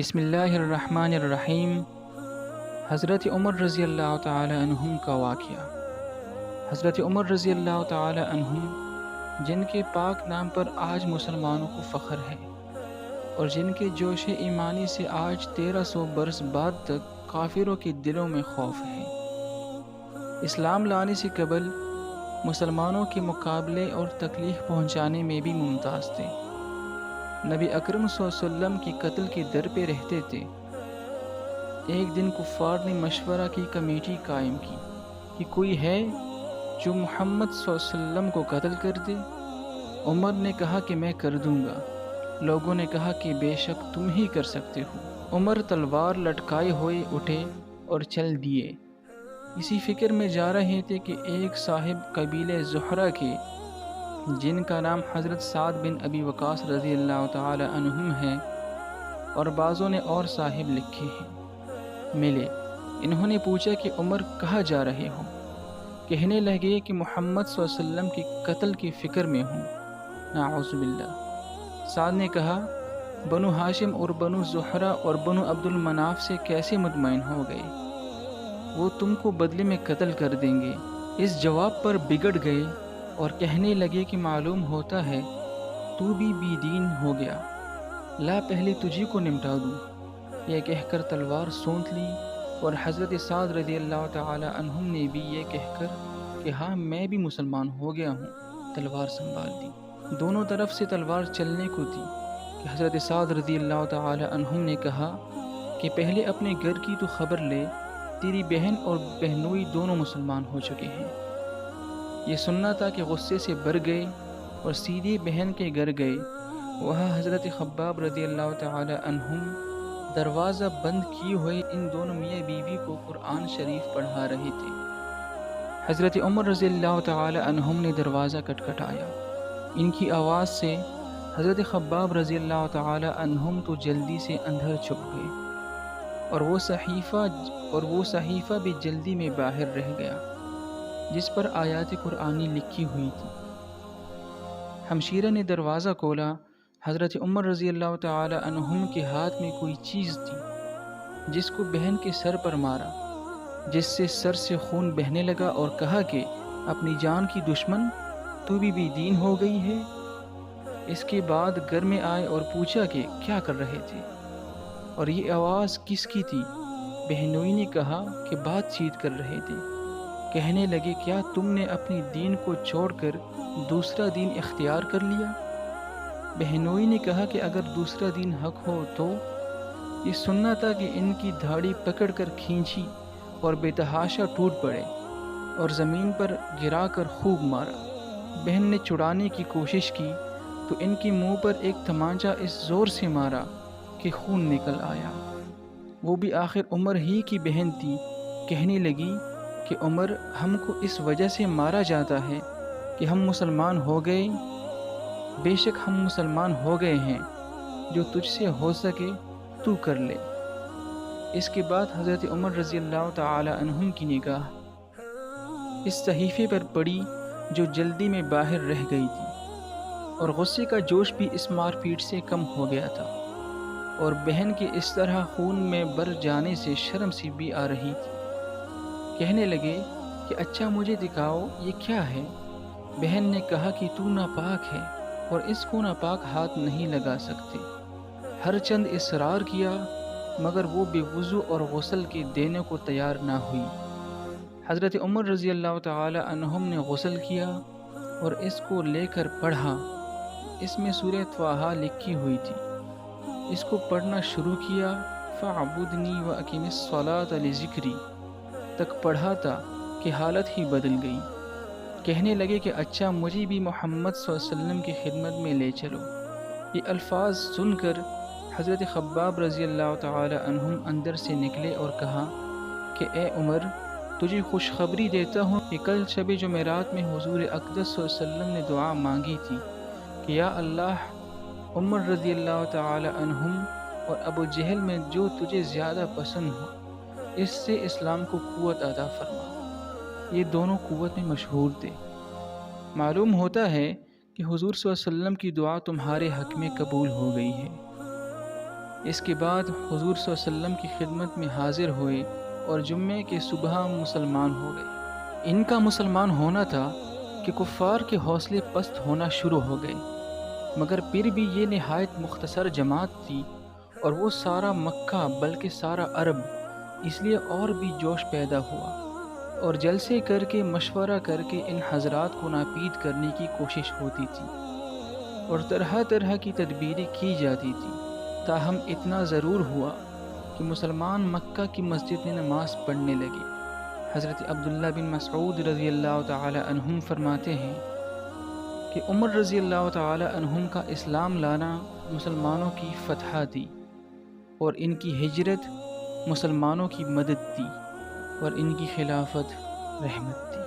بسم اللہ الرحمن الرحیم۔ حضرت عمر رضی اللہ تعالی عنہم کا واقعہ۔ حضرت عمر رضی اللہ تعالی عنہم جن کے پاک نام پر آج مسلمانوں کو فخر ہے اور جن کے جوش ایمانی سے آج 1300 برس بعد تک کافروں کے دلوں میں خوف ہے، اسلام لانے سے قبل مسلمانوں کے مقابلے اور تکلیف پہنچانے میں بھی ممتاز تھے۔ نبی اکرم صلی اللہ علیہ وسلم کی قتل کے در پہ رہتے تھے۔ ایک دن کفار نے مشورہ کی کمیٹی قائم کی کہ کوئی ہے جو محمد صلی اللہ علیہ وسلم کو قتل کر دے۔ عمر نے کہا کہ میں کر دوں گا۔ لوگوں نے کہا کہ بے شک تم ہی کر سکتے ہو۔ عمر تلوار لٹکائے ہوئے اٹھے اور چل دیے۔ اسی فکر میں جا رہے تھے کہ ایک صاحب قبیلہ زہرہ کے، جن کا نام حضرت سعد بن ابی وقاص رضی اللہ تعالی عنہم ہے اور بعضوں نے اور صاحب لکھے ہیں، ملے۔ انہوں نے پوچھا کہ عمر کہاں جا رہے ہو؟ کہنے لگے کہ محمد صلی اللہ علیہ وسلم کے قتل کی فکر میں ہوں۔ نعوذ باللہ۔ سعد نے کہا، بنو ہاشم اور بنو زہرہ اور بنو عبد المناف سے کیسے مطمئن ہو گئے؟ وہ تم کو بدلے میں قتل کر دیں گے۔ اس جواب پر بگڑ گئے اور کہنے لگے کہ معلوم ہوتا ہے تو بھی بی دین ہو گیا، لا پہلے تجھی کو نمٹا دوں۔ یہ کہہ کر تلوار سونت لی اور حضرت سعد رضی اللہ تعالی عنہم نے بھی یہ کہہ کر کہ ہاں میں بھی مسلمان ہو گیا ہوں، تلوار سنبھال لی۔ دونوں طرف سے تلوار چلنے کو تھی کہ حضرت سعد رضی اللہ تعالی عنہم نے کہا کہ پہلے اپنے گھر کی تو خبر لے، تیری بہن اور بہنوئی دونوں مسلمان ہو چکے ہیں۔ یہ سننا تھا کہ غصے سے بھر گئے اور سیدھی بہن کے گھر گئے۔ وہاں حضرت خباب رضی اللہ تعالی عنہم دروازہ بند کیے ہوئے ان دونوں میاں بیوی کو قرآن شریف پڑھا رہے تھے۔ حضرت عمر رضی اللہ تعالی عنہم نے دروازہ کھٹکھٹایا۔ ان کی آواز سے حضرت خباب رضی اللہ تعالی عنہم تو جلدی سے اندر چھپ گئے اور وہ صحیفہ بھی جلدی میں باہر رہ گیا جس پر آیات قرآنی لکھی ہوئی تھی۔ ہمشیرہ نے دروازہ کھولا۔ حضرت عمر رضی اللہ تعالی عنہم کے ہاتھ میں کوئی چیز تھی جس کو بہن کے سر پر مارا، جس سے سر سے خون بہنے لگا اور کہا کہ اپنی جان کی دشمن، تو بھی بی دین ہو گئی ہے۔ اس کے بعد گھر میں آئے اور پوچھا کہ کیا کر رہے تھے اور یہ آواز کس کی تھی؟ بہنوئی نے کہا کہ بات چیت کر رہے تھے۔ کہنے لگے، کیا تم نے اپنی دین کو چھوڑ کر دوسرا دین اختیار کر لیا؟ بہنوئی نے کہا کہ اگر دوسرا دین حق ہو تو؟ یہ سننا تھا کہ ان کی دھاڑی پکڑ کر کھینچی اور بے تحاشا ٹوٹ پڑے اور زمین پر گرا کر خوب مارا۔ بہن نے چھڑانے کی کوشش کی تو ان کے منہ پر ایک تمانچہ اس زور سے مارا کہ خون نکل آیا۔ وہ بھی آخر عمر ہی کی بہن تھی۔ کہنے لگی کہ عمر، ہم کو اس وجہ سے مارا جاتا ہے کہ ہم مسلمان ہو گئے۔ بے شک ہم مسلمان ہو گئے ہیں، جو تجھ سے ہو سکے تو کر لے۔ اس کے بعد حضرت عمر رضی اللہ تعالی عنہم کی نگاہ اس صحیفے پر پڑی جو جلدی میں باہر رہ گئی تھی، اور غصے کا جوش بھی اس مار پیٹ سے کم ہو گیا تھا، اور بہن کے اس طرح خون میں بر جانے سے شرم سی بھی آ رہی تھی۔ کہنے لگے کہ اچھا مجھے دکھاؤ یہ کیا ہے؟ بہن نے کہا کہ تو ناپاک ہے اور اس کو ناپاک ہاتھ نہیں لگا سکتے۔ ہر چند اصرار کیا مگر وہ بے وضو اور غسل کے دینے کو تیار نہ ہوئی۔ حضرت عمر رضی اللہ تعالی عنہم نے غسل کیا اور اس کو لے کر پڑھا۔ اس میں سورہ طٰہٰ لکھی ہوئی تھی۔ اس کو پڑھنا شروع کیا، فَاعْبُدْنِي وَأَقِمِ الصَّلَاةَ لِذِكْرِي تک پڑھا تھا کہ حالت ہی بدل گئی۔ کہنے لگے کہ اچھا مجھے بھی محمد صلی اللہ علیہ وسلم کی خدمت میں لے چلو۔ یہ الفاظ سن کر حضرت خباب رضی اللہ تعالی عنہم اندر سے نکلے اور کہا کہ اے عمر، تجھے خوشخبری دیتا ہوں کہ کل شب جمعرات میں حضور اقدس صلی اللہ علیہ وسلم نے دعا مانگی تھی کہ یا اللہ، عمر رضی اللہ تعالی عنہم اور ابو جہل میں جو تجھے زیادہ پسند ہو، اس سے اسلام کو قوت عطا فرما۔ یہ دونوں قوت میں مشہور تھے۔ معلوم ہوتا ہے کہ حضور صلی اللہ علیہ وسلم کی دعا تمہارے حق میں قبول ہو گئی ہے۔ اس کے بعد حضور صلی اللہ علیہ وسلم کی خدمت میں حاضر ہوئے اور جمعے کے صبح مسلمان ہو گئے۔ ان کا مسلمان ہونا تھا کہ کفار کے حوصلے پست ہونا شروع ہو گئے، مگر پھر بھی یہ نہایت مختصر جماعت تھی اور وہ سارا مکہ بلکہ سارا عرب، اس لیے اور بھی جوش پیدا ہوا اور جلسے کر کے مشورہ کر کے ان حضرات کو ناپید کرنے کی کوشش ہوتی تھی اور طرح طرح کی تدبیریں کی جاتی تھیں۔ تاہم اتنا ضرور ہوا کہ مسلمان مکہ کی مسجد میں نماز پڑھنے لگے۔ حضرت عبداللہ بن مسعود رضی اللہ تعالی عنہم فرماتے ہیں کہ عمر رضی اللہ تعالی عنہم کا اسلام لانا مسلمانوں کی فتح تھی اور ان کی ہجرت مسلمانوں کی مدد تھی اور ان کی خلافت رحمت تھی۔